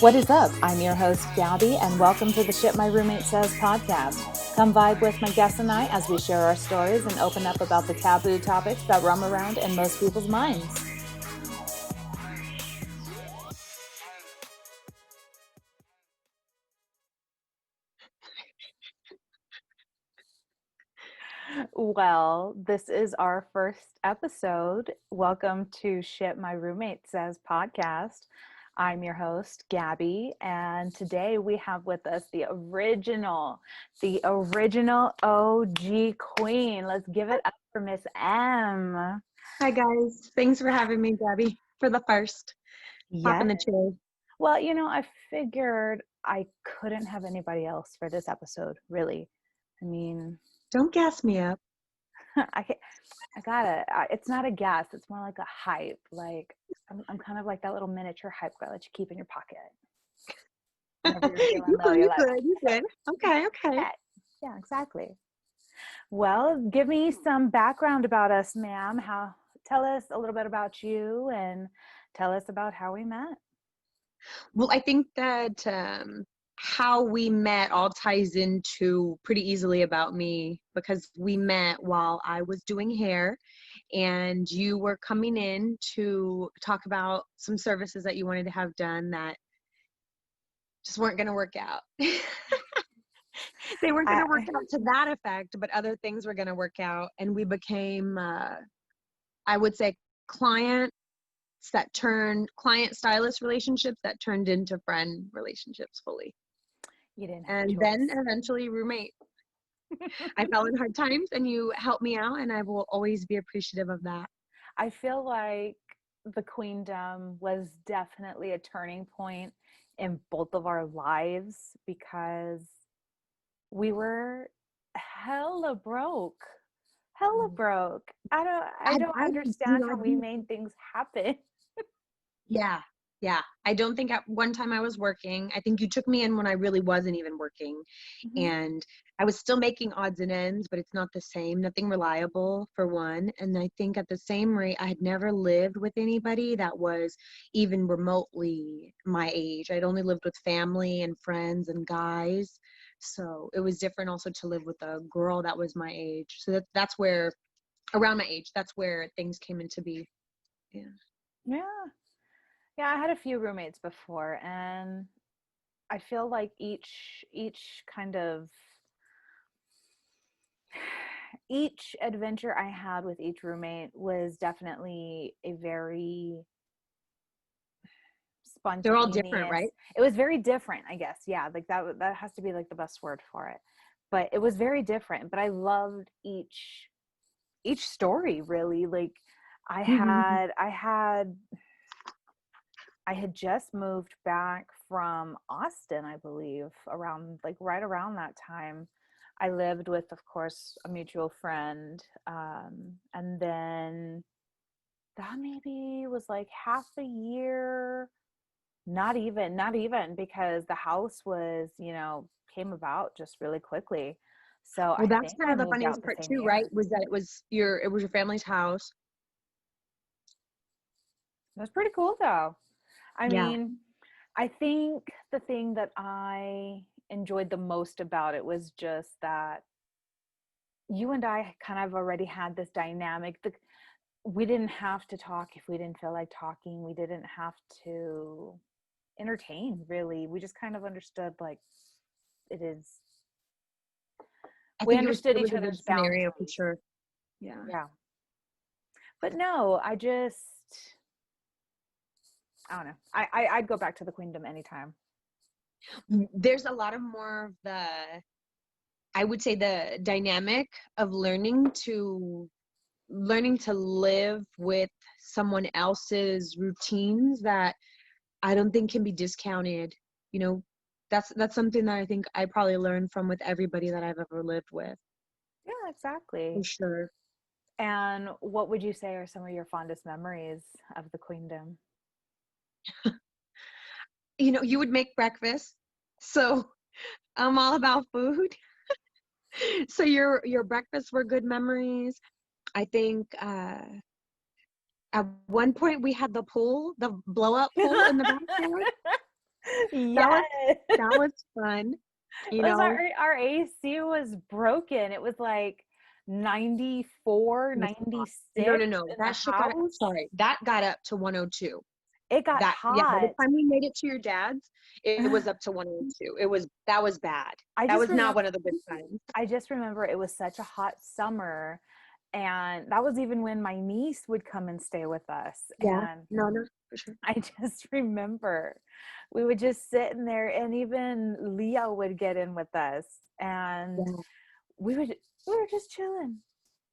What is up? I'm your host, Gabby, and welcome to the Shit My Roommate Says podcast. Come vibe with my guests and I as we share our stories and open up about the taboo topics that roam around in most people's minds. Well, this is our first episode. Welcome to Shit My Roommate Says podcast. I'm your host, Gabby, and today we have with us the original OG queen. Let's give it up for Miss M. Hi guys, thanks for having me, Gabby, for the first pop in the Yes. chair. Well, I figured I couldn't have anybody else for this episode, really. I mean, Don't gas me up. I gotta. It's not a gas. It's more like a hype. Like I'm kind of like that little miniature hype girl that you keep in your pocket. Whenever you're feeling low, you're like, You good. Okay. yeah, exactly. Well, give me some background about us, ma'am. Tell us a little bit about you and tell us about how we met. Well, I think that how we met all ties into pretty easily about me because we met while I was doing hair and you were coming in to talk about some services that you wanted to have done that just weren't going to work out. They weren't going to work out to that effect, but other things were going to work out. And we became, I would say, client stylist relationships that turned into friend relationships fully. You didn't have And then eventually roommate. I fell in hard times and you helped me out, and I will always be appreciative of that. I feel like the queendom was definitely a turning point in both of our lives because we were hella broke. I don't understand how we made things happen. Yeah. I don't think at one time I was working. I think you took me in when I really wasn't even working. Mm-hmm. And I was still making odds and ends, but it's not the same. Nothing reliable, for one. And I think at the same rate, I had never lived with anybody that was even remotely my age. I'd only lived with family and friends and guys. So it was different also to live with a girl that was my age. So that's where, around my age, that's where things came into be. Yeah. Yeah, I had a few roommates before, and I feel like each kind of each adventure I had with each roommate was definitely a very They're all different, spontaneous. right? It was very different, I guess. Yeah, like that has to be like the best word for it. But it was very different, but I loved each story really. Like I had I had I had just moved back from Austin, I believe, around like right around that time. I lived with, of course, a mutual friend. And then that maybe was like half a year, not even because the house was, came about just really quickly. So Well, I that's think kind I of the moved out funniest the part same too, right? year. Was that it was your family's house. It was pretty cool though. I Yeah. mean, I think the thing that I enjoyed the most about it was just that you and I kind of already had this dynamic. We didn't have to talk if we didn't feel like talking. We didn't have to entertain, really. We just kind of understood, like, it is. I We think understood it was each a good other's scenario for boundaries. sure. Yeah. Yeah. But no, I don't know. I'd go back to the queendom anytime. There's a lot of more of I would say the dynamic of learning to live with someone else's routines that I don't think can be discounted. You know, that's something that I think I probably learned from with everybody that I've ever lived with. Yeah, For exactly. sure. And what would you say are some of your fondest memories of the queendom? You would make breakfast. So I'm all about food. So your breakfasts were good memories. I think at one point we had the blow up pool in the backyard. That was Yes. that was fun, you Was know? our AC was broken. It was like 94, It was hot. No, 96 no, no, in the that shit got house. sorry, that got up to 102. It got That yeah, by the hot. time we made it to your dad's, it was up to 102. That was bad. I That just was not remember one of the good times. I just remember it was such a hot summer, and that was even when my niece would come and stay with us. Yeah. And No, no, for sure. I just remember we would just sit in there, and even Leo would get in with us, and Yeah. we were just chilling.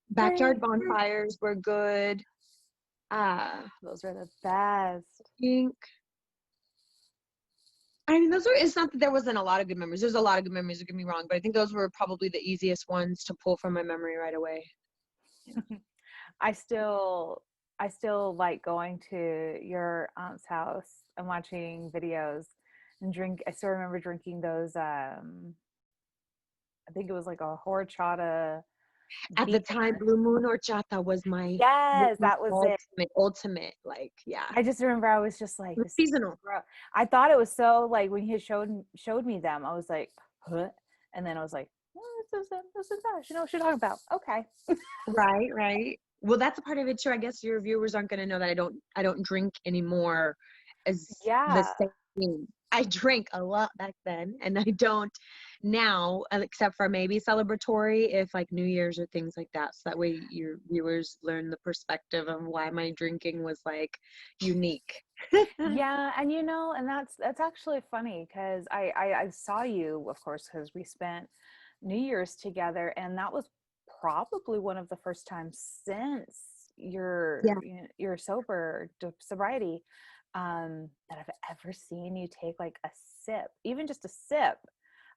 Backyard bonfires were good. Those are the best. Think I mean, those were, it's not that there wasn't a lot of good memories. There's a lot of good memories, don't get me wrong, but I think those were probably the easiest ones to pull from my memory right away. Yeah. I still I still like going to your aunt's house and watching videos and drink. I still remember drinking those I think it was like a horchata At the time, beer. Blue Moon Horchata was Yes, my that was it. ultimate, like, yeah. I just remember I was just It like, was this is seasonal. gross. I thought it was so like when he showed me them, I was like, huh? And then I was like, oh, this is that. You know what you're talking about. Okay. Right, right. Well, that's a part of it too. I guess your viewers aren't going to know that I don't drink anymore as the Yeah. same. I drank a lot back then, and I don't now, except for maybe celebratory, if like New Year's or things like that. So that way your viewers learn the perspective of why my drinking was like unique. Yeah, and you know, and that's actually funny because I saw you, of course, because we spent New Year's together, and that was probably one of the first times since Yeah. your sobriety that I've ever seen you take like a sip, even just a sip.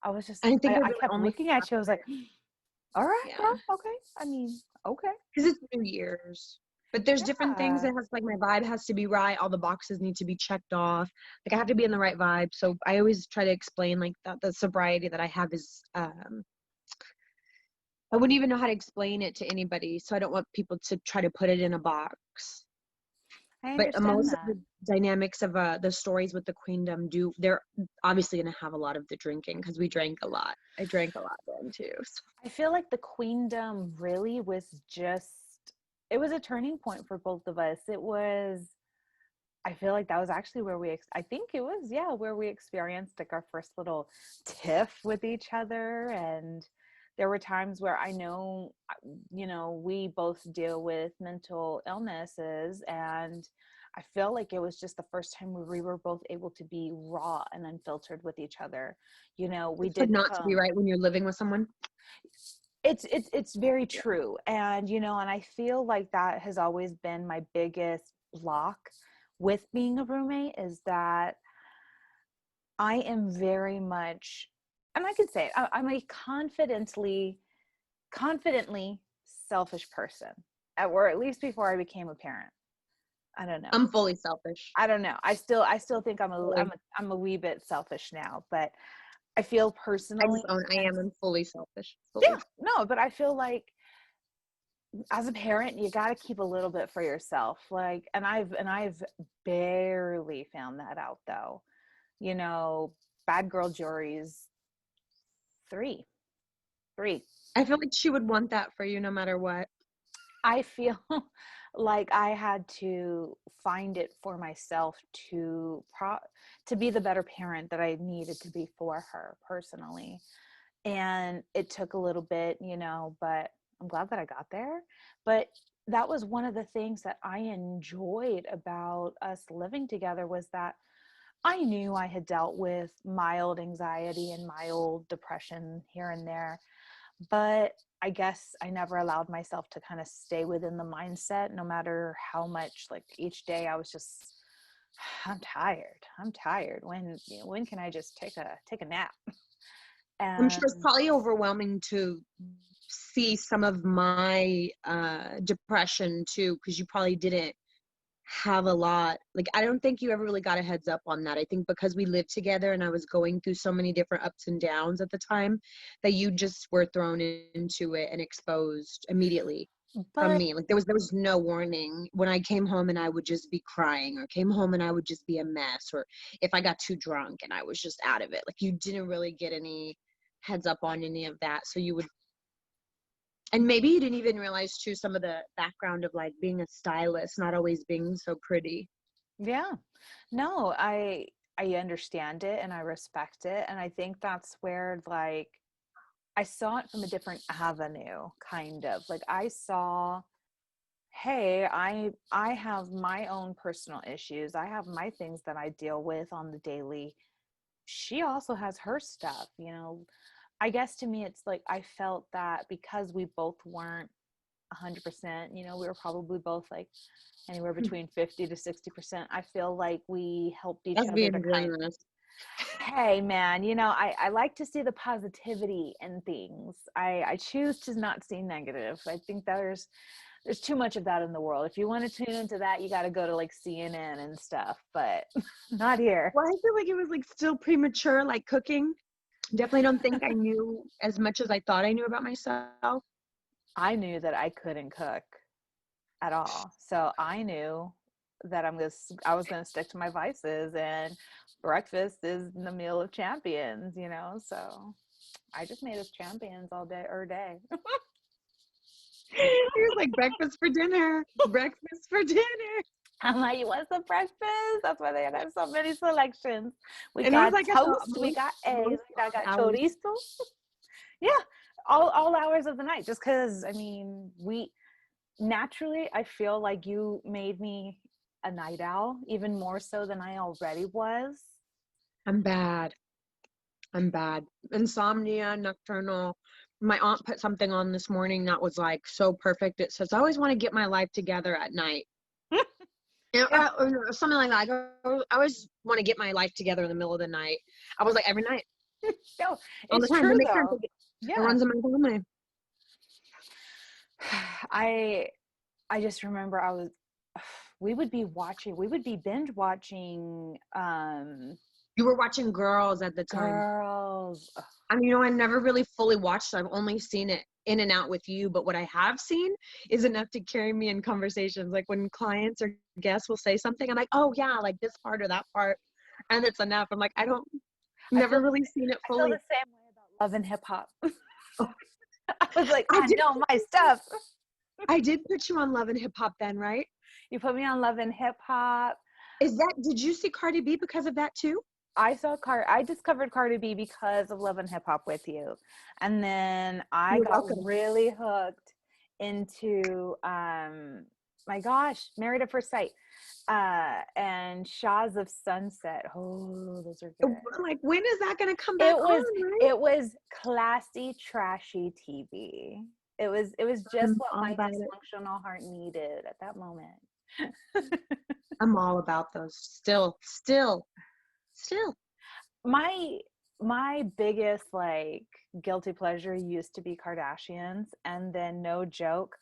I was just I think I I really kept only looking at you. I was like, all right, yeah. girl, okay. I mean, okay, Because it's New Year's. But there's different things yeah. that has like my vibe has to be right. All the boxes need to be checked off. Like I have to be in the right vibe. So I always try to explain like that the sobriety that I have is I wouldn't even know how to explain it to anybody. So I don't want people to try to put it in a box. I But understand most of that. the dynamics of the stories with the queendom do they're obviously gonna have a lot of the drinking because we drank a lot. I drank a lot then too. So. I feel like the queendom really was just it was a turning point for both of us. It was I feel like that was actually where I think it was yeah, where we experienced like our first little tiff with each other, and there were times where I know you know, we both deal with mental illnesses, and I feel like it was just the first time where we were both able to be raw and unfiltered with each other. You know, we It's hard didn't not to be come right when you're living with someone. it's very Yeah. true, and you know, and I feel like that has always been my biggest block with being a roommate is that I am very much, and I can say it, I'm a confidently selfish person, or at least before I became a parent. I don't know. I'm fully selfish. I don't know. I still think Fully. I'm a wee bit selfish now, but I feel I personally, just own I and am. I'm fully selfish. yeah, Fully. no, but I feel like as a parent you got to keep a little bit for yourself, like, and I've barely found that out though, you know. Bad girl juries three three I feel like she would want that for you no matter what. I feel like I had to find it for myself to be the better parent that I needed to be for her personally, and it took a little bit, you know, but I'm glad that I got there. But that was one of the things that I enjoyed about us living together was that I knew I had dealt with mild anxiety and mild depression here and there, but I guess I never allowed myself to kind of stay within the mindset no matter how much, like, each day I was just I'm tired. I'm tired. When, you know, when can I just take a nap? I'm sure it's And probably overwhelming to see some of my depression too, because you probably didn't have a lot. Like, I don't think you ever really got a heads up on that. I think because we lived together and I was going through so many different ups and downs at the time that you just were thrown into it and exposed immediately. from But me. Like there was no warning when I came home and I would just be crying, or came home and I would just be a mess, or if I got too drunk and I was just out of it. Like you didn't really get any heads up on any of that. So you would, and maybe you didn't even realize too some of the background of like being a stylist, not always being so pretty. yeah, no, I understand it and I respect it. And I think that's where like I saw it from a different avenue, kind of. Like I saw, hey, I have my own personal issues. I have my things that I deal with on the daily. She also has her stuff, you know. I guess to me it's like I felt that because we both weren't 100%, you know, we were probably both like anywhere between 50 to 60%. I feel like we helped each That's other to being kind of, generous. hey man, you know, I like to see the positivity in things. I choose to not see negative. I think there's too much of that in the world. If you want to tune into that, you got to go to like CNN and stuff, but not here. Well, I feel like it was like still premature, like cooking. Definitely don't think I knew as much as I thought I knew about myself. I knew that I couldn't cook at all. So I knew that I was gonna stick to my vices, and breakfast is the meal of champions, you know. So I just made us champions all day or day. It was like breakfast for dinner, breakfast for dinner. I'm like, you want some breakfast? That's why they have so many selections. We And it was got like at the toast, we got eggs, most I got hours. chorizo. Yeah, all hours of the night. Just because I mean, we naturally, I feel like you made me a night owl even more so than I already was. I'm bad. I'm bad. Insomnia, nocturnal. My aunt put something on this morning that was like so perfect. It says, I always want to get my life together at night. Yeah, Or something like that. I always want to get my life together in the middle of the night. I was like, every night, no, all the it's time. That true makes sense. though. It Yeah. runs in my family. I I just remember we would be binge watching You were watching Girls at the time. girls. Ugh, I mean, I never really fully watched it. I've only seen it in and out with you, but what I have seen is enough to carry me in conversations. Like when clients or guests will say something, I'm like, oh yeah, like this part or that part. And it's enough. I'm like, I don't, I never feel really seen it I feel fully. the same way about love and hip hop. Oh, I was like, I I did, know my stuff. I did put you on Love and Hip Hop then, right? You put me on love and hip hop. Did you see Cardi B because of that too? I discovered Cardi B because of Love and Hip Hop with you. And then I You're got welcome. really hooked into my gosh, Married at First Sight. And Shaws of Sunset. Oh, those are good. Like, when is that going to come It back was on, right? it was classy, trashy TV. It was just I'm what all my about it. dysfunctional heart needed at that moment. I'm all about those. Still. my my biggest like guilty pleasure used to be Kardashians, and then no joke,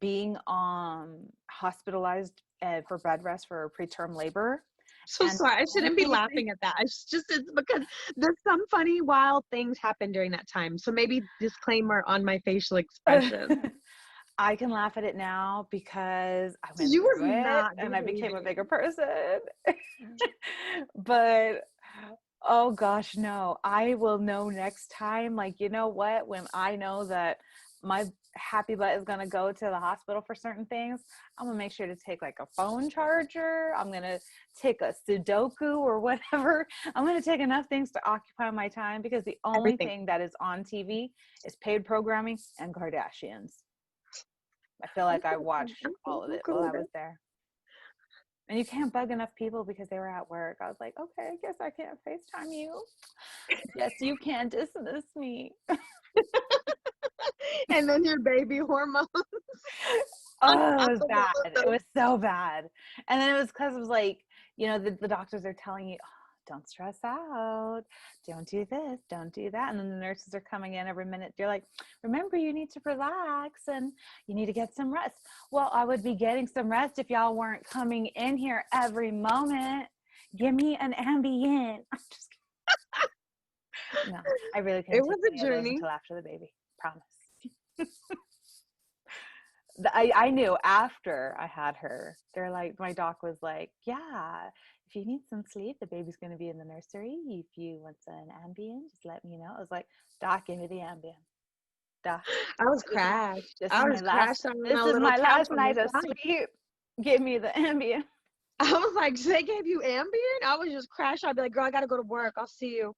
being hospitalized for bed rest for preterm labor, So and sorry. I the shouldn't be only thing laughing at that. It's because there's some funny, wild things happen during that time. So maybe disclaimer on my facial expression. I can laugh at it now because I went You was through it not and I became a behaving. bigger person. But oh gosh, no. I will know next time. Like, you know what? When I know that my happy butt is going to go to the hospital for certain things, I'm going to make sure to take like a phone charger. I'm going to take a Sudoku or whatever. I'm going to take enough things to occupy my time because the only Everything. thing that is on TV is paid programming and Kardashians. I feel like I watched all of I'm it cool while I with was it. there. And you can't bug enough people because they were at work. I was like, okay, I guess I can't FaceTime you. Yes, you can dismiss me. And then your baby hormones on Oh, it top was of bad. all of It those. was so bad. And then it was because it was like, you know, the doctors are telling you, oh, don't stress out. Don't do this. Don't do that. And then the nurses are coming in every minute. You're like, remember, you need to relax and you need to get some rest. Well, I would be getting some rest if y'all weren't coming in here every moment. Give me an ambient. I'm just kidding. No, I really It couldn't take was a any of those journey. until after the baby. Promise. I knew after I had her, they're like, my doc was like, yeah, if you need some sleep, the baby's going to be in the nursery. If you want an Ambien, just let me know. I was like, doc, give me the Ambien. Doc, I was this is crashed. this is I my was last crashed on this my is little my couch last on the night of side. sleep. Give me the Ambien. I was like, so they gave you Ambien? I was just crashed. I'd be like, girl, I gotta go to work. I'll see you.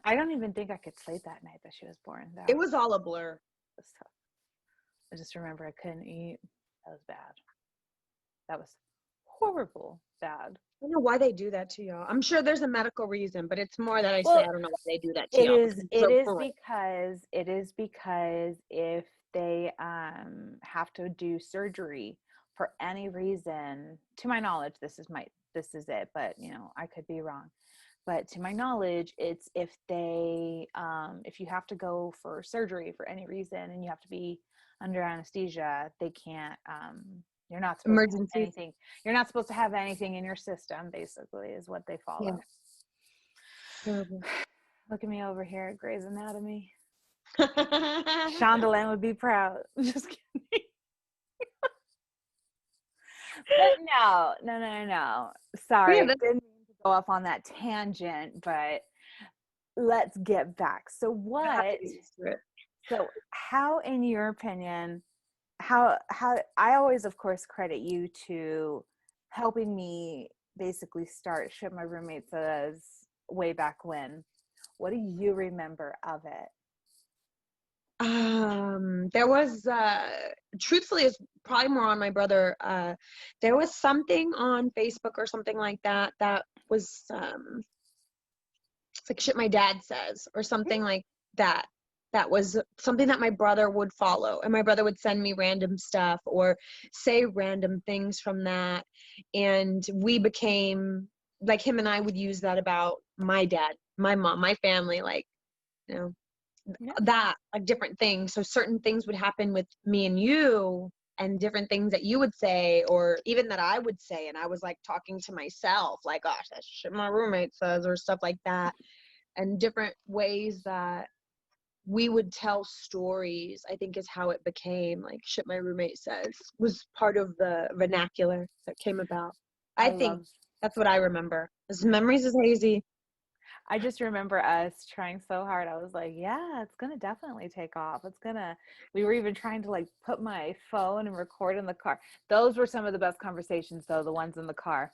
I don't even think I could sleep that night that she was born. It was all a blur. Was tough. I just remember I couldn't eat. That was bad. That was horrible bad. I don't know why they do that to y'all. I'm sure there's a medical reason, but it's more that I say Well, I don't know why they do that to it y'all is because it's it so is cruel. because if they have to do surgery for any reason, to my knowledge, this is it, but I could be wrong. But to my knowledge, it's if you have to go for surgery for any reason and you have to be under anesthesia, they can't you're not supposed to have Emergencies. anything. You're not supposed to have anything in your system, basically, is what they Yeah. follow. Terrible. Look at me over here at Grey's Anatomy. Shondaland would be proud. Just kidding. But no. Yeah, Sorry, that's didn't mean to go off on that tangent, but let's get back. So you have to get used to it. so how, in your opinion, how I always, of course, credit you to helping me basically start Shit My Roommate Says way back when. What do you remember of it? There was truthfully it's probably more on my brother. There was something on Facebook or something like that that was it's like shit my dad says or something like that. That was something that my brother would follow, and my brother would send me random stuff or say random things from that, and we became like him, and I would use that about my dad, my mom, my family, like you know Yeah. that like different things. So certain things would happen with me and you and different things that you would say or even that I would say, and I was like talking to myself like, gosh, that shit my roommate says or stuff like that, and different ways that we would tell stories. I think is how it became like shit my roommate says was part of the vernacular that came about. I I think love that's what I remember. His memories is hazy. I just remember us trying so hard. I was like, yeah, it's going to definitely take off. We were even trying to like put my phone and record in the car. Those were some of the best conversations, though, the ones in the car.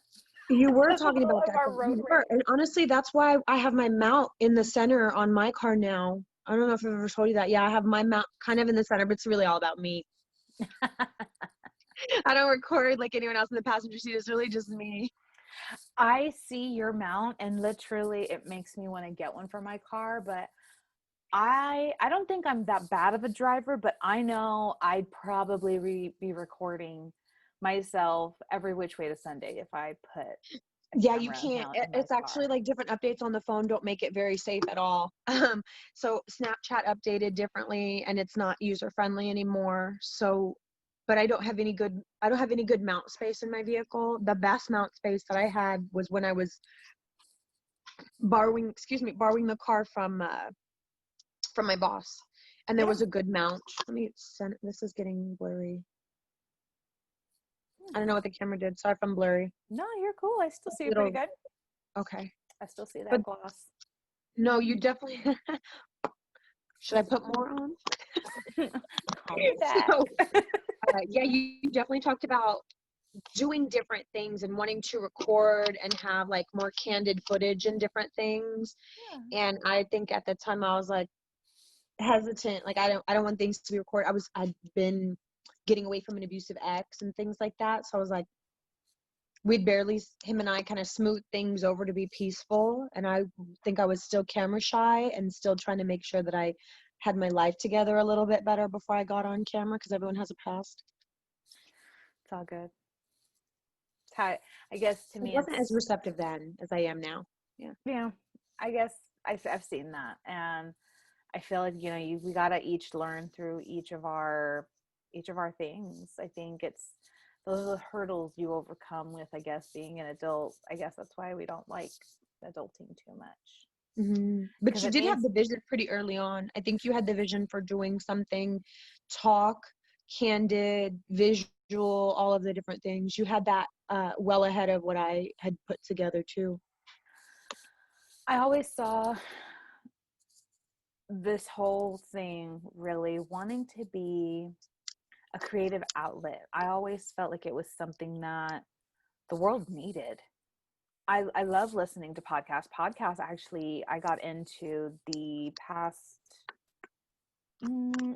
You were In the talking middle about of that, our though. road You were. rage. And honestly, that's why I have my mount in the center on my car now. I don't know if I've ever told you that. Yeah, I have my mount kind of in the center, but it's really all about me. I don't record like anyone else in the passenger seat. It's really just me. I see your mount, and literally it makes me want to get one for my car, but I don't think I'm that bad of a driver, but I know I'd probably be recording myself every which way to Sunday if I put a Yeah, you camera can't. mount in my It's actually car. like different updates on the phone don't make it very safe at all. So Snapchat updated differently and it's not user friendly anymore. So, but I don't have any good mount space in my vehicle. The best mount space that I had was when I was borrowing the car from my boss. And there Yeah. was a good mount. Let me send this is getting blurry. I don't know what the camera did. Sorry if I'm blurry. No, you're cool. I still see you pretty Little good. okay. I still see But that gloss. no, you definitely should I put more on? Call me back. So yeah, you definitely talked about doing different things and wanting to record and have like more candid footage and different things. Yeah. And I think at the time I was like hesitant, like I don't want things to be recorded. I'd been getting away from an abusive ex and things like that. So I was like, him and I kind of smoothed things over to be peaceful. And I think I was still camera shy and still trying to make sure that I had my life together a little bit better before I got on camera because everyone has a past. It's all good. It's how, I guess to I me wasn't as it's, receptive then as I am now. Yeah. I guess I've seen that. And I feel like, we got to each learn through each of our things. I think those are the hurdles you overcome with, I guess, being an adult. I guess that's why we don't like adulting too much. But because you it did made have the vision pretty early on. I think you had the vision for doing something, talk, candid, visual, all of the different things. You had that well ahead of what I had put together too. I always saw this whole thing really wanting to be a creative outlet. I always felt like it was something that the world needed. I love listening to podcasts. Podcasts actually, I got into the past,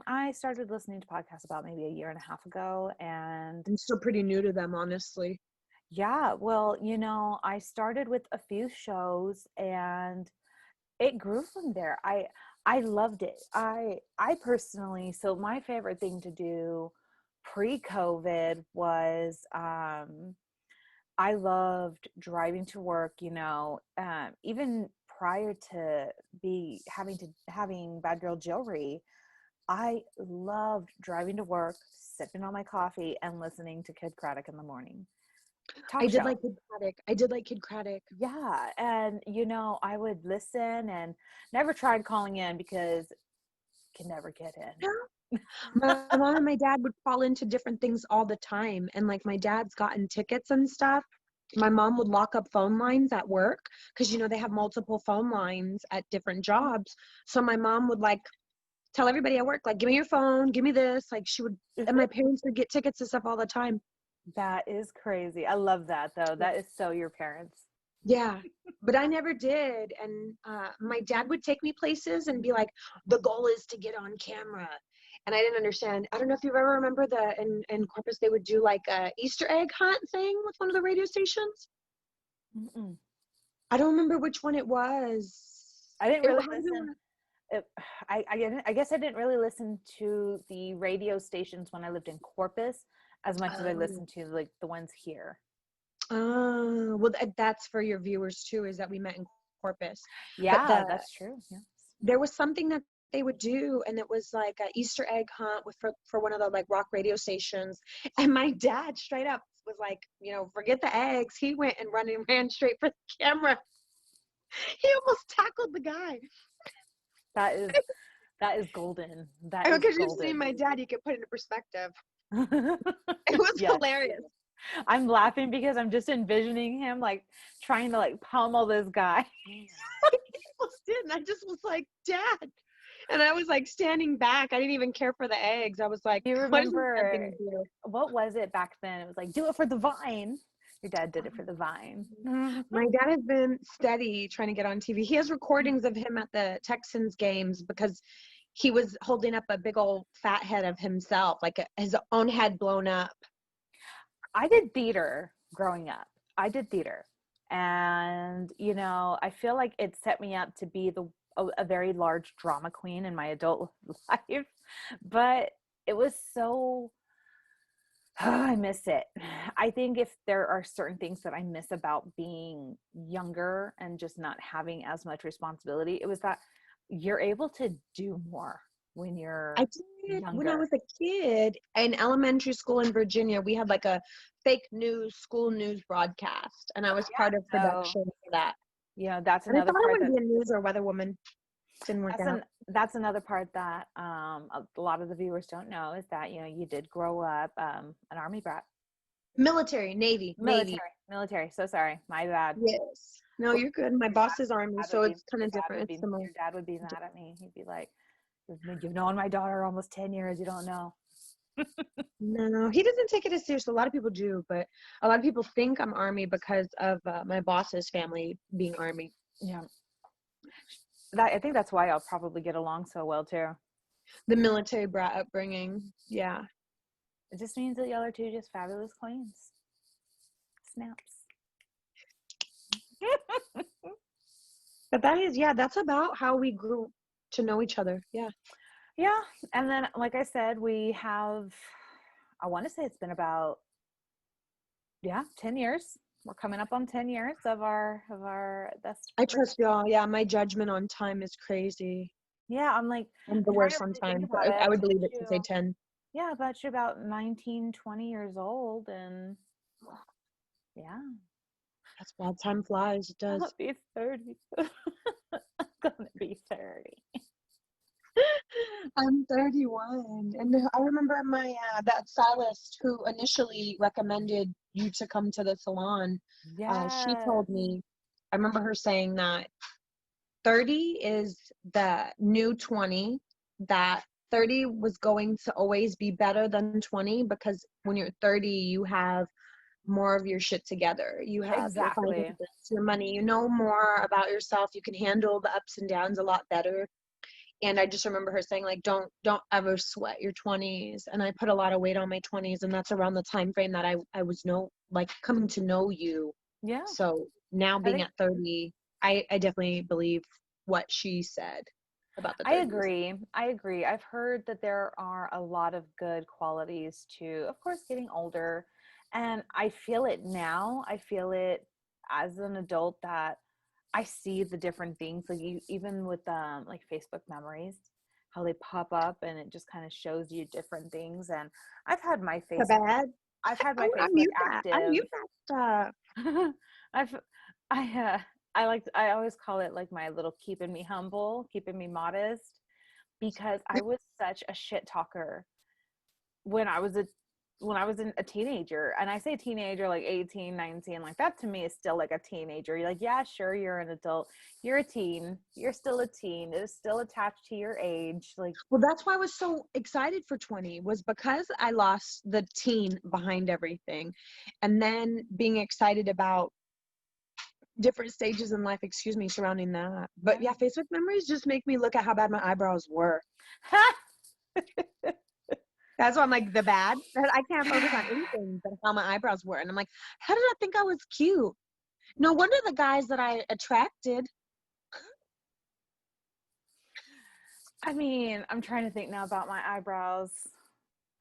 I started listening to podcasts about maybe a year and a half ago. And I'm still pretty new to them, honestly. yeah, well, I started with a few shows and it grew from there. I loved it. I personally, so my favorite thing to do pre-COVID was I loved driving to work, even prior to be having Bad Girl Jewelry. I loved driving to work, sipping on my coffee and listening to Kid Craddock in the morning. I Talk did show. like Kid Craddock. I did like Kid Craddock. Yeah, and I would listen and never tried calling in because can never get in. My mom and my dad would call into different things all the time. And like my dad's gotten tickets and stuff. My mom would lock up phone lines at work because, they have multiple phone lines at different jobs. So my mom would like tell everybody at work, like, give me your phone, give me this. Like she would, and my parents would get tickets and stuff all the time. That is crazy. I love that though. That is so your parents. Yeah, but I never did. And my dad would take me places and be like, the goal is to get on camera. And I didn't understand. I don't know if you ever remember in Corpus, they would do like a Easter egg hunt thing with one of the radio stations. Mm-mm. I don't remember which one it was. I didn't It really had to be listen. one. I guess I didn't really listen to the radio stations when I lived in Corpus as much as I Oh, listened to like the ones here. well, that's for your viewers too, is that we met in Corpus. But Yeah, that's true. Yes. there was something that they would do, and it was like an Easter egg hunt for one of the like rock radio stations. And my dad straight up was like, forget the eggs. He went and ran straight for the camera. He almost tackled the guy. That is that is golden. That is Because you've seen golden. my dad, you can put it into perspective. It was Yes. hilarious. I'm laughing because I'm just envisioning him like trying to like pummel this guy. He almost did, and I just was like, Dad. And I was like standing back. I didn't even care for the eggs. I was like, You what is this dad remember gonna do? what was it back then? It was like, do it for the vine. Your dad did it for the vine. My dad has been steady trying to get on TV. He has recordings of him at the Texans games because he was holding up a big old fat head of himself, like his own head blown up. I did theater growing up. I did theater. And, I feel like it set me up to be a very large drama queen in my adult life. But it was so I miss it. I think if there are certain things that I miss about being younger and just not having as much responsibility, it was that you're able to do more when I you're did when I younger. was a kid in elementary school in Virginia. We had like a fake news school news broadcast, and I was part of So, production for that. that's And I another thought I part wanted to be a news or weather woman. Didn't work out. that's another part that a lot of the viewers don't know is that you did grow up an army brat. Military, Navy. Military. So sorry, my bad. Yes. No, Well, you're good. My boss is Army, dad so would be it's kind your of dad different. would It's be similar. your dad would be mad at me. He'd be like, "You've known my daughter almost 10 years. You don't know." No, he doesn't take it as serious. A lot of people do, but a lot of people think I'm Army because of my boss's family being Army. Yeah, I think that's why I'll probably get along so well too. The military brat upbringing. Yeah. It just means that y'all are two just fabulous queens. Snaps. But that's about how we grew to know each other. Yeah. Yeah, and then like I said, we have. I want to say it's been about 10 years. We're coming up on 10 years of our best I friend. trust y'all. Yeah, my judgment on time is crazy. Yeah, I'm like I'm the I'm trying to worst on really think time. So about it. I would believe it to say 10. Yeah, but you're about 19, 20 years old, and yeah, That's wild. Time flies. It does. I'll be 30. gonna be 30. I'm 31, and I remember my that stylist who initially recommended you to come to the salon. She Yes. told me, I remember her saying that 30 is the new 20, that 30 was going to always be better than 20 because when you're 30, you have more of your shit together. You have your Exactly. finances, your money, you know more about yourself. You can handle the ups and downs a lot better. And I just remember her saying, like, don't ever sweat your 20s. And I put a lot of weight on my 20s, and that's around the time frame that I was coming to know you. Yeah. So now I being think at 30, I definitely believe what she said about the I 30s. agree. I agree. I've heard that there are a lot of good qualities to, of course, getting older. And I feel it now. I feel it as an adult that I see the different things, like even with like Facebook memories, how they pop up and it just kind of shows you different things. And I've had my So Facebook, bad. I've had my I Facebook mute that. I active. mute that stuff. I've I always call it like my little keeping me humble, keeping me modest, because I was such a shit talker when I was a a teenager. And I say teenager like 18, 19, like that to me is still like a teenager. You're like, yeah, sure, you're an adult. You're a teen. You're still a teen. It is still attached to your age. Like, Well, that's why I was so excited for 20, was because I lost the teen behind everything. And then being excited about different stages in life, excuse me, surrounding that. But yeah. yeah, Facebook memories just make me look at how bad my eyebrows were. That's why I'm like, the bad. I can't focus on anything but how my eyebrows were. And I'm like, how did I think I was cute? No wonder the guys that I attracted. I mean, I'm trying to think now about my eyebrows.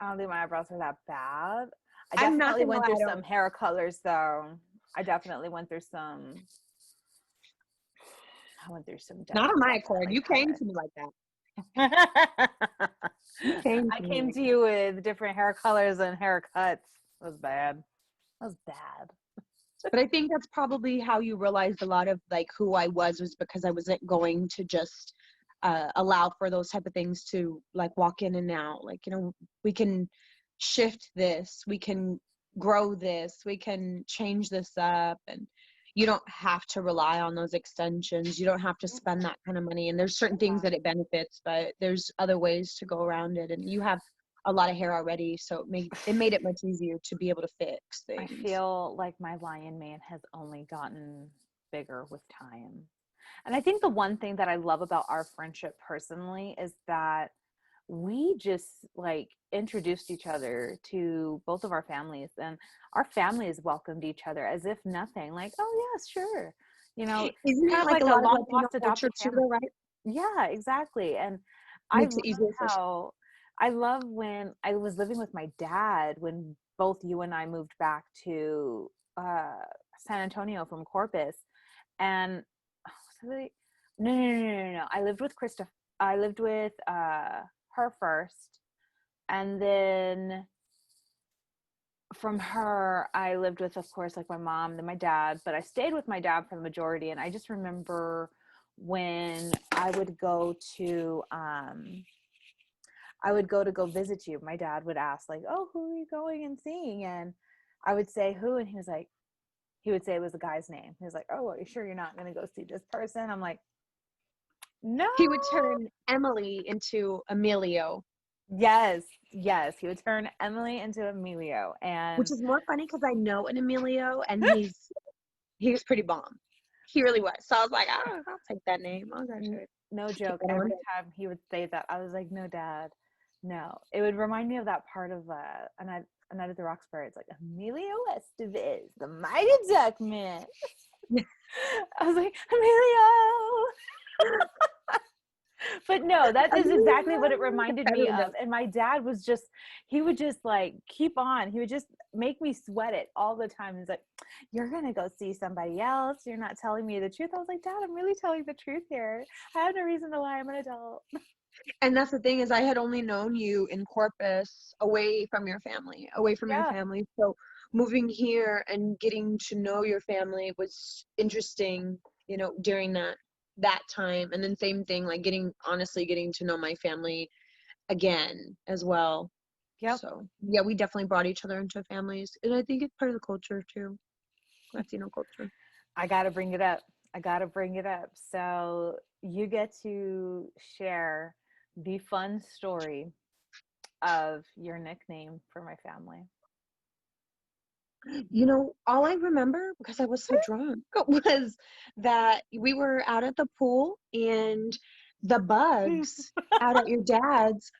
I don't think my eyebrows are that bad. I I'm not definitely gonna went lie, through I some don't. hair colors though. I definitely went through some I went through some Not on my accord. definitely You came to me like that. colors. You came I to me came like to that. you with different hair colors and haircuts. It was bad. That was bad. But I think that's probably how you realized a lot of like who I was because I wasn't going to just allow for those type of things to like walk in and out. Like, we can shift this, we can grow this, we can change this up, and you don't have to rely on those extensions. You don't have to spend that kind of money. And there's certain things Yeah. that it benefits, but there's other ways to go around it. And you have a lot of hair already, so it made it much easier to be able to fix I things. feel like my lion man has only gotten bigger with time. And I think the one thing that I love about our friendship personally is that we just like introduced each other to both of our families, and our families welcomed each other as if nothing, like, oh yes, sure, Isn't kind it of like like a a lot of long Latino lost culture adopted too, family. though, right? Yeah, exactly. And I Makes love it easier for sure. how I love when I was living with my dad when both you and I moved back to uh San Antonio from Corpus. And oh, no. I lived with Krista. I lived with her first, and then from her I lived with, of course, like my mom, then my dad, but I stayed with my dad for the majority. And I just remember when I would go to go visit you, my dad would ask, like, oh, who are you going and seeing? And I would say who, and he would say it was a guy's name. He was like, oh, are you sure you're not going to go see this person? I'm like, no. He would turn Emily into Emilio, Yes, yes, he would turn Emily into Emilio. which And is more funny because I know an Emilio, and he was pretty bomb. He really was. So I was like, I'll take that name. I'll go to it. no Keep joke, that every on. time he would say that, I was like, no, dad, no. It would remind me of that part of a Night at the Roxbury. It's like Emilio Estevez, the Mighty Duckman. I was like, Emilio. But no, that is exactly what it reminded I me really of. know. And my dad was just, he would just like keep on. He would just make me sweat it all the time. He's like, you're going to go see somebody else. You're not telling me the truth. I was like, Dad, I'm really telling the truth here. I have no reason to lie. I'm an adult. And that's the thing, is I had only known you in Corpus, away from your family, away from your Yeah. family. So moving here and getting to know your family was interesting, during that. that time. And then same thing, like honestly getting to know my family again as well. Yep. So yeah, we definitely brought each other into families. And I think it's part of the culture too. Latino culture. I got to bring it up. I got to bring it up. So you get to share the fun story of your nickname for my family. You know, all I remember, because I was so drunk, was that we were out at the pool and the bugs out at your dad's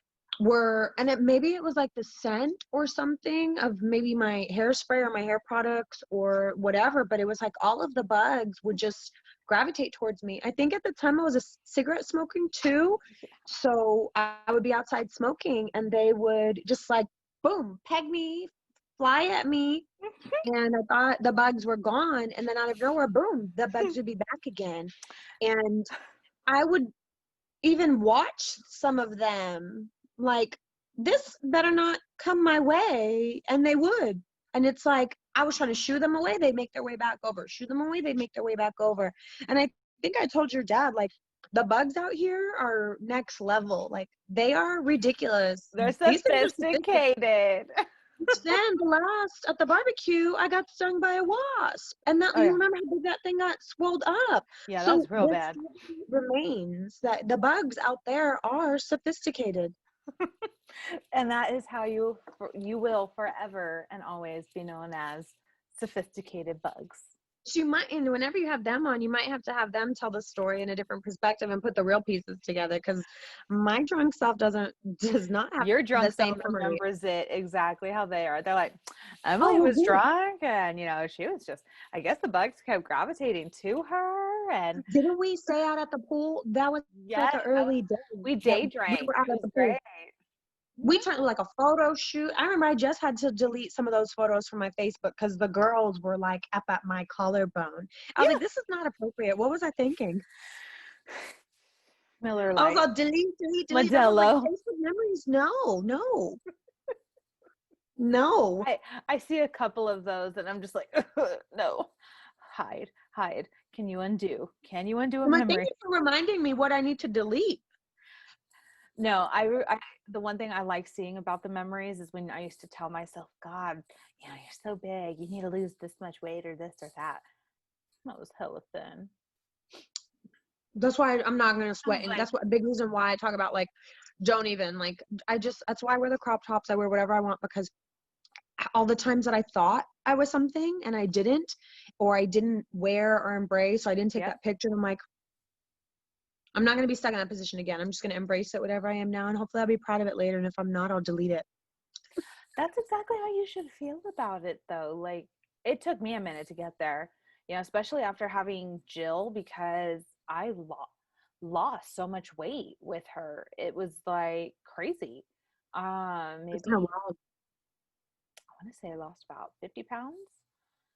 maybe it was like the scent or something of maybe my hairspray or my hair products or whatever, but it was like all of the bugs would just gravitate towards me. I think at the time I was a cigarette smoking too. So I would be outside smoking and they would just like, boom, peg me, fly at me, and I thought the bugs were gone, and then out of nowhere, boom, the bugs would be back again. And I would even watch some of them, like, this better not come my way, and they would. And it's like I was trying to shoo them away, they'd make their way back over. Shoo them away, they'd make their way back over. And I think I told your dad, like, the bugs out here are next level. Like, they are ridiculous. They're These things are sophisticated. sophisticated. Then the last at the barbecue, I got stung by a wasp, and that Oh you yeah. remember how big that thing got swelled up. Yeah, that So was real this bad. remains that the bugs out there are sophisticated. And that is how you will forever and always be known as sophisticated bugs. So you might, and whenever you have them on, you might have to have them tell the story in a different perspective and put the real pieces together. Because my drunk self does not have Your the drunk same self memory. remembers it exactly how they are. They're like, Emily Oh, was good. drunk and, she was just, I guess the bugs kept gravitating to her. And Didn't we stay out at the pool? That was like yes, an early day. we Yeah, day we drank. were out It at was the pool. great. We turned like a photo shoot. I remember I just had to delete some of those photos from my Facebook because the girls were like up at my collarbone. I was Yeah. like, this is not appropriate. What was I thinking? Miller I was Lite. all delete, delete, delete. And I was like, Modelo. Facebook memories? No, no, no. I see a couple of those and I'm just like, no, hide, hide. Can you undo? Can you undo a I'm like, thank memory? you for reminding me what I need to delete. No, the one thing I like seeing about the memories is when I used to tell myself, God, you're so big. You need to lose this much weight or this or that. That was hella thin. That's why I'm not going to I sweat. was And like, that's what a big reason why I talk about like, don't even like, that's why I wear the crop tops. I wear whatever I want because all the times that I thought I was something and I didn't, or I didn't wear or embrace, or I didn't take yep, that picture. I'm like, I'm not going to be stuck in that position again. I'm just going to embrace it, whatever I am now. And hopefully I'll be proud of it later. And if I'm not, I'll delete it. that's exactly how you should feel about it, though. Like, it took me a minute to get there, especially after having Jill because I lost so much weight with her. It was like crazy. It's kind of Maybe wild. I want to say I lost about 50 pounds.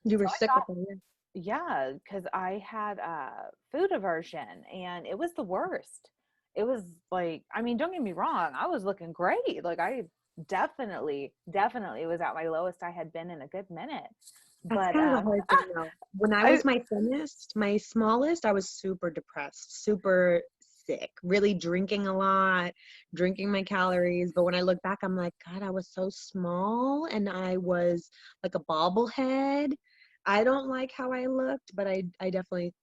You So were I sick thought, with it. yeah, because I had food aversion and it was the worst. It was like, I mean, don't get me wrong, I was looking great. Like I definitely was at my lowest I had been in a good minute. That's But kind of a hard thing though. When I I was my thinnest, my smallest, I was super depressed, super sick, really drinking a lot, drinking my calories. But when I look back, I'm like, God, I was so small and I was like a bobblehead. I don't like how I looked, but I definitely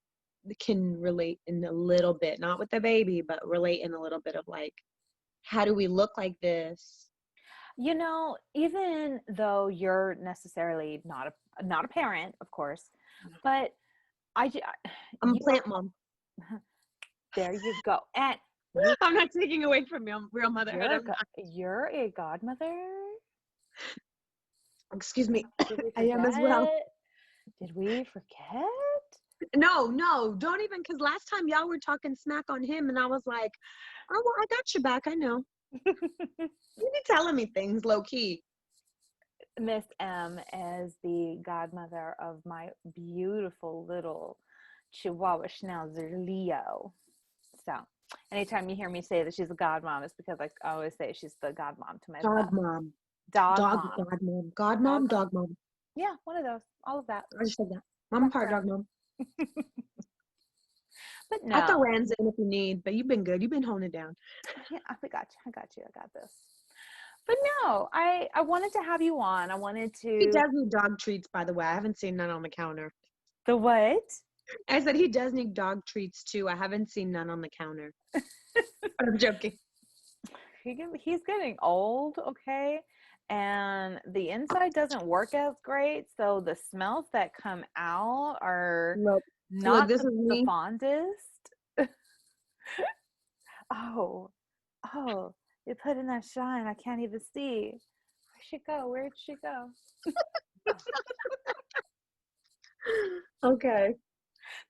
can relate in a little bit, not with the baby, but relate in a little bit of like, how do we look like this? even though you're necessarily not a parent, of course, but I I'm a you plant mom. there you go. And you I'm not taking away from your real motherhood. you're a godmother. Excuse me. Did we I am as well. forget? Did we forget? No, no, don't even, because last time y'all were talking smack on him and I was like, oh, well, I got your back. I know. You be telling me things low key. Miss M is the godmother of my beautiful little Chihuahua Schnauzer Leo. So anytime you hear me say that she's a godmom, it's because I always say she's the godmom to my Dog mom. dog Dog, mom. God mom. God Dog mom, mom. dog mom. Yeah, one of those. All of that. I just said that. I'm One part term. dog mom. But I'll throw no, Rans in if you need, but you've been good. You've been holding it down. yeah, I got you. I got you. I got this. But no, I wanted to have you on. I wanted He to does need dog treats, by the way. I haven't seen none on the counter. the what? I said he does need dog treats too. I haven't seen none on the counter. I'm joking. He's getting old, okay? And the inside doesn't work as great, so the smells that come out are Look, look, not this the, is the me. fondest. Oh, oh, you put in that shine. I can't even see. Where'd she go? Where'd she go? Okay.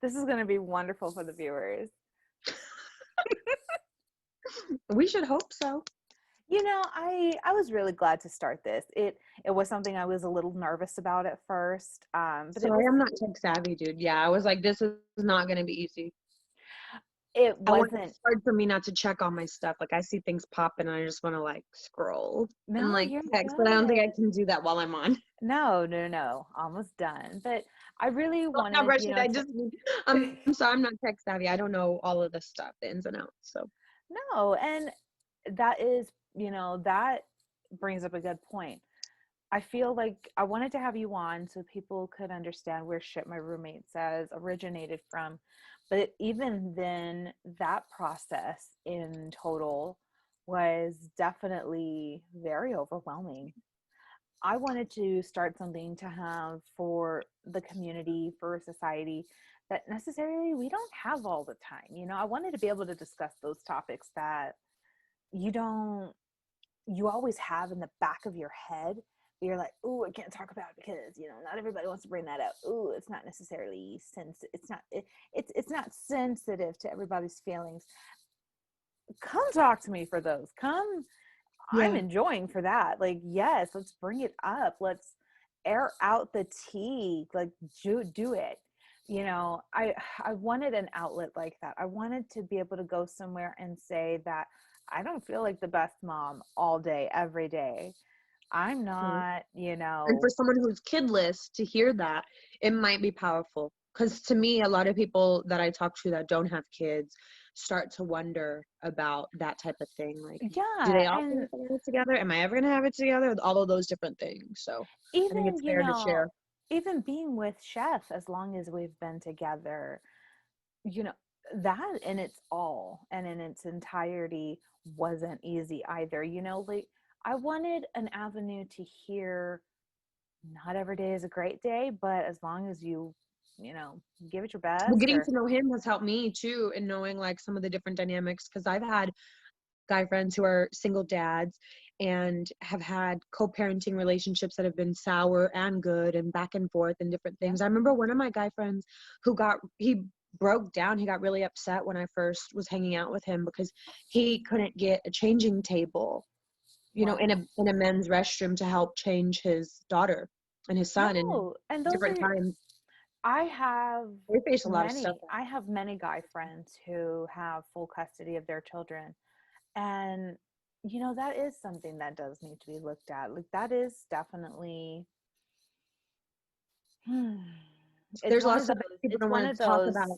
This is going to be wonderful for the viewers. We should hope so. I was really glad to start this. It was something I was a little nervous about at first, but it Sorry, was I'm not tech savvy, dude. Yeah, I was like, this is not going to be easy. it I want wasn't. it's hard for me not to check all my stuff. Like I see things pop and I just want to like scroll and No, like you're text, but I don't think I good. can do that while I'm on. No, no, no, almost done. But I really Well, I'm not wanted, rushing. I just I'm sorry, I'm not tech savvy. I don't know all of this stuff, the ins and outs. So no, and that is, that brings up a good point. I feel like I wanted to have you on so people could understand where shit my roommate says originated from. But even then, that process in total was definitely very overwhelming. I wanted to start something to have for the community, for society that necessarily we don't have all the time. I wanted to be able to discuss those topics that you don't, you always have in the back of your head. But you're like, oh, I can't talk about it because not everybody wants to bring that up. Oh, it's not necessarily it's not sensitive to everybody's feelings. Come talk to me for those. Come, I'm yeah. enjoying for that. Like, yes, let's bring it up. Let's air out the tea. Like, do it. I wanted an outlet like that. I wanted to be able to go somewhere and say that I don't feel like the best mom all day, every day. I'm Mm. not, And for someone who's kidless to hear that, it might be powerful. Because to me, a lot of people that I talk to that don't have kids start to wonder about that type of thing. Like, do yeah. they all And think they have it together? Am I ever going to have it together? All of those different things. So I think even, it's fair to share. even being with Chef as long as we've been together, you know that in its all and in its entirety wasn't easy either. Like, I wanted an avenue to hear not every day is a great day, but as long as you give it your Well, best. getting Or to know him has helped me too in knowing like some of the different dynamics because I've had guy friends who are single dads and have had co-parenting relationships that have been sour and good and back and forth and different yeah. things. I remember one of my guy friends he broke down. He got really upset when I first was hanging out with him because he couldn't get a changing table, Wow. in a men's restroom to help change his daughter and his son in No, and those different are, times. I have We face a lot of stuff. many guy friends who have full custody of their children. And that is something that does need to be looked at. Like, that is definitely, hmm, it's There's one of lots those of people it's don't one want of to talk those about.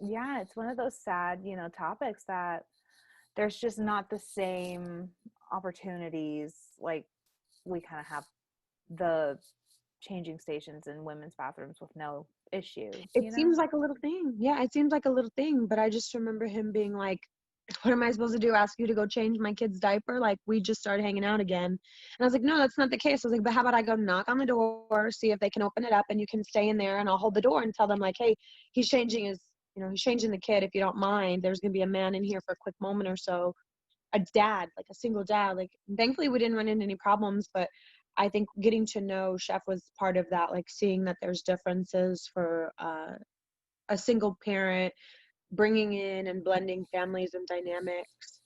yeah, it's one of those sad, topics that there's just not the same opportunities. Like, we kind of have the changing stations in women's bathrooms with no issues, It seems like a little thing. Yeah, it seems like a little thing, but I just remember him being like, what am I supposed to do? Ask you to go change my kid's diaper? Like, we just started hanging out again. And I was like, no, that's not the case. I was like, but how about I go knock on the door, see if they can open it up and you can stay in there and I'll hold the door and tell them, like, hey, he's changing the kid. If you don't mind, there's going to be a man in here for a quick moment or so. A dad, like a single dad. Like, thankfully, we didn't run into any problems, but I think getting to know Chef was part of that, like seeing that there's differences for a single parent, bringing in and blending families and dynamics.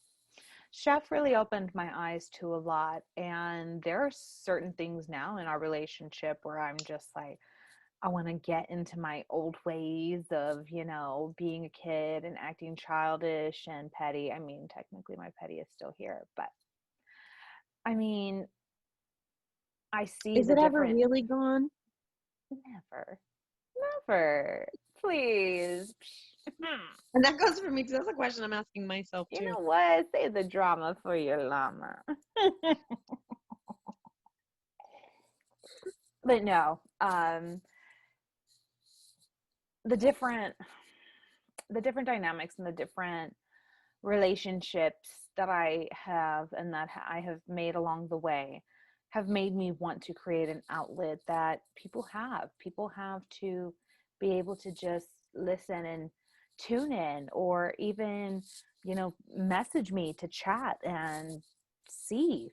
Chef really opened my eyes to a lot, and there are certain things now in our relationship where I'm just like, I want to get into my old ways of, being a kid and acting childish and petty. I mean, technically my petty is still here, but I mean, I see Is the it ever different. really gone? Never, never. Please. And that goes for me too. That's a question I'm asking myself You too. know what? Save the drama for your llama. But no, the different the different dynamics and the different relationships that I have and that I have made along the way have made me want to create an outlet that people have. People have to be able to just listen and tune in, or even, message me to chat and see,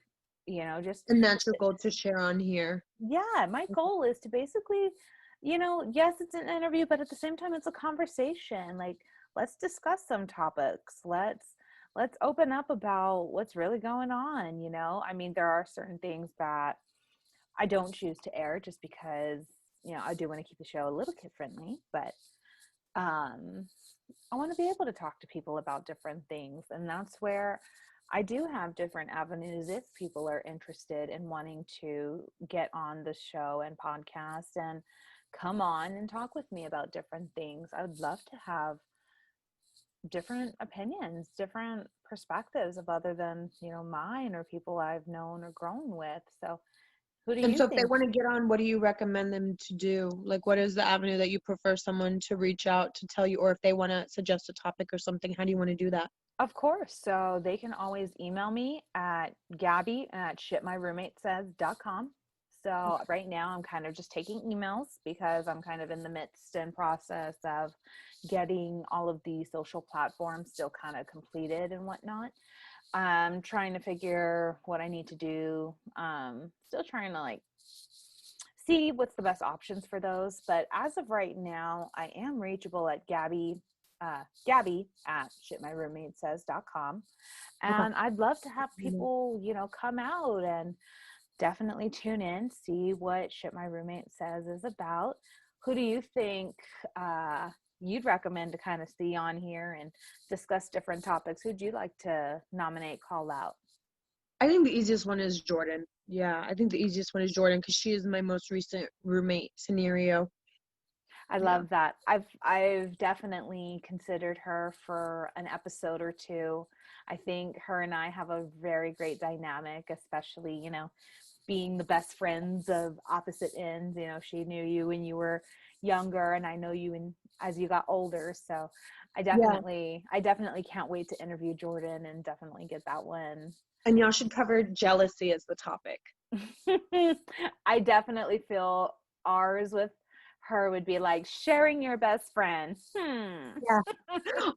just And that's your goal to share on here. yeah, my goal is to basically, yes, it's an interview, but at the same time, it's a conversation. Like, let's discuss some topics. Let's open up about what's really going on. I mean, there are certain things that I don't choose to air just because, I do want to keep the show a little kid friendly, but um, I want to be able to talk to people about different things. And that's where I do have different avenues if people are interested in wanting to get on the show and podcast and come on and talk with me about different things. I would love to have different opinions, different perspectives of other than, mine or people I've known or grown with. So who do And you so if they think? want to get on, what do you recommend them to do? Like, what is the avenue that you prefer someone to reach out to tell you, or if they want to suggest a topic or something, how do you want to do that? Of course. So they can always email me at gabby@shitmyroommatesays.com. So right now I'm kind of just taking emails because I'm kind of in the midst and process of getting all of the social platforms still kind of completed and whatnot. I'm trying to figure what I need to do. Still trying to see what's the best options for those. But as of right now, I am reachable at Gabby at shitmyroommatesays.com. Okay. And I'd love to have people, come out and definitely tune in, see what Shit My Roommate Says is about. Who do you think you'd recommend to kind of see on here and discuss different topics? Who'd you like to nominate, call out? I think the easiest one is Jordan. Yeah, I think the easiest one is Jordan because she is my most recent roommate scenario. I Yeah. love that. I've definitely considered her for an episode or two. I think her and I have a very great dynamic, especially, being the best friends of opposite ends. She knew you when you were younger and I know you as you got older. So Yeah. I definitely can't wait to interview Jordan and definitely get that one. And y'all should cover jealousy as the topic. I definitely feel ours with her would be like sharing your best friend. Yeah.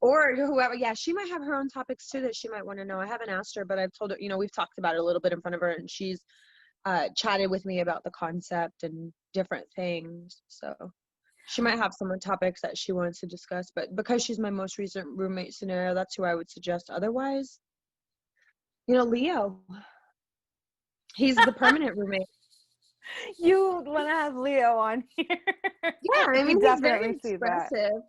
Or whoever. Yeah, she might have her own topics too that she might want to know. I haven't asked her, but I've told her, we've talked about it a little bit in front of her, and she's chatted with me about the concept and different things. So she might have some more topics that she wants to discuss, but because she's my most recent roommate scenario, that's who I would suggest. Otherwise, Leo, he's the permanent roommate. You want to have Leo on here? Yeah, I I mean, could he's very definitely see that. expressive.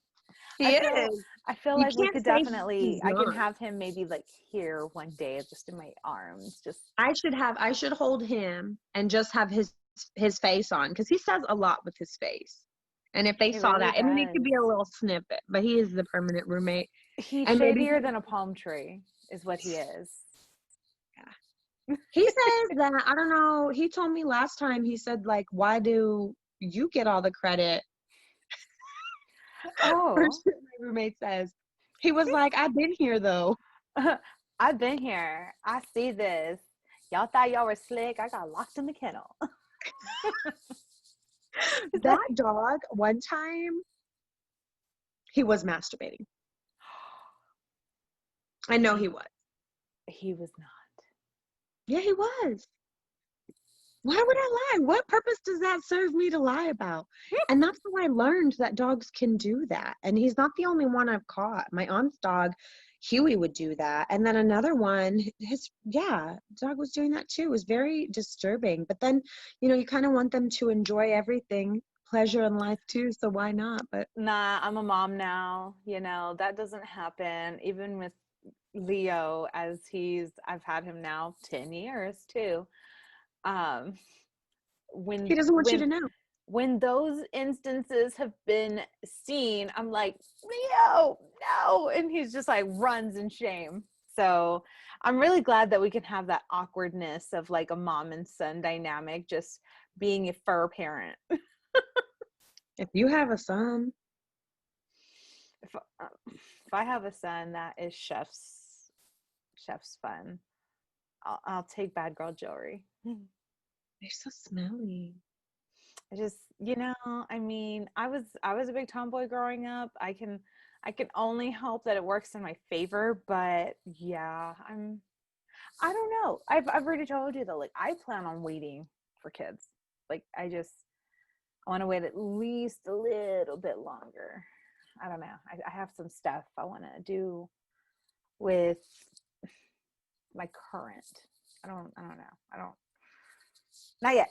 I He feel is. I feel You like we can't could say definitely he's I can not. have him maybe here one day just in my arms. Just I should hold him and just have his face on because he says a lot with his face. And if they he saw really that, I mean, it could does. be a little snippet, but he is the permanent roommate. He's And maybe shadier than a palm tree is what he is. he says that, I don't know, he told me last time, he said, like, why do you get all the credit for Oh, shit my roommate says? He was like, I've been here though. I've been here. I see this. Y'all thought y'all were slick. I got locked in the kennel. He's That like, dog, one time, he was masturbating. I know he was. he was not. Yeah, he was. Why would I lie? What purpose does that serve me to lie about? And that's how I learned that dogs can do that. And he's not the only one I've caught. My aunt's dog, Huey, would do that. And then another one, dog was doing that too. It was very disturbing. But then, you kind of want them to enjoy everything, pleasure in life too. So why not? But Nah, I'm a mom now. That doesn't happen. Even with Leo, I've had him now 10 years too. Um, he when doesn't want you when to know. when those instances have been seen, I'm like, Leo, no. And he's just like runs in shame. So I'm really glad that we can have that awkwardness of like a mom and son dynamic, just being a fur parent. If you have a son, If I have a son, that is chef's fun. I'll take bad girl jewelry. they're so smelly. I just, I mean, I was a big tomboy growing up. I can only hope that it works in my favor, but yeah, I don't know. I've already told you though, like I plan on waiting for kids. Like I want to wait at least a little bit longer. I don't know. I have some stuff I want to do with my current. I don't know. I don't not yet.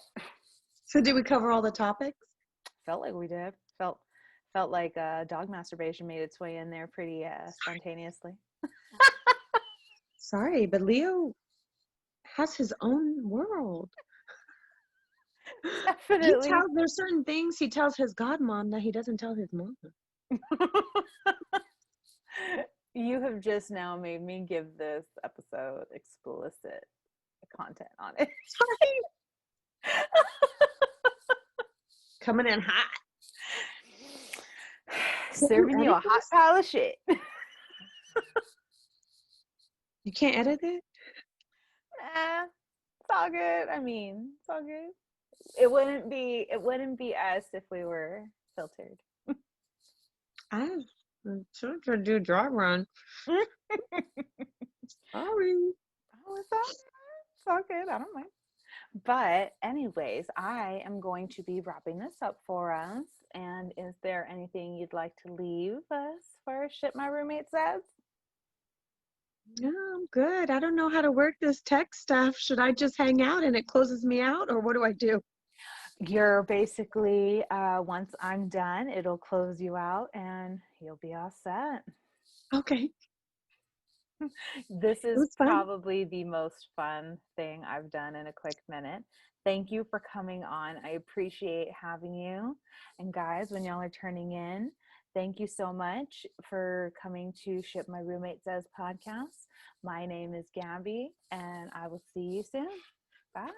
So did we cover all the topics? Felt like we did. Felt like dog masturbation made its way in there pretty spontaneously. Sorry, but Leo has his own world. Definitely. There's certain things he tells his godmom that he doesn't tell his mom. You have just now made me give this episode explicit content on it. Sorry. Coming in hot. Serving you a hot pile of shit. You can't edit it? Nah, it's all good. I mean, it's all good. It wouldn't be us if we were filtered. I'm trying to do a dry run. Sorry. Oh, it's all good. I don't mind. But anyways, I am going to be wrapping this up for us. And is there anything you'd like to leave us for shit my roommate says? No, I'm good. I don't know how to work this tech stuff. Should I just hang out and it closes me out, or what do I do? You're basically, once I'm done, it'll close you out and you'll be all set. Okay. This It is was fun. probably the most fun thing I've done in a quick minute. Thank you for coming on. I appreciate having you. And guys, when y'all are turning in, thank you so much for coming to Ship My Roommate Says podcast. My name is Gabby, and I will see you soon. Bye.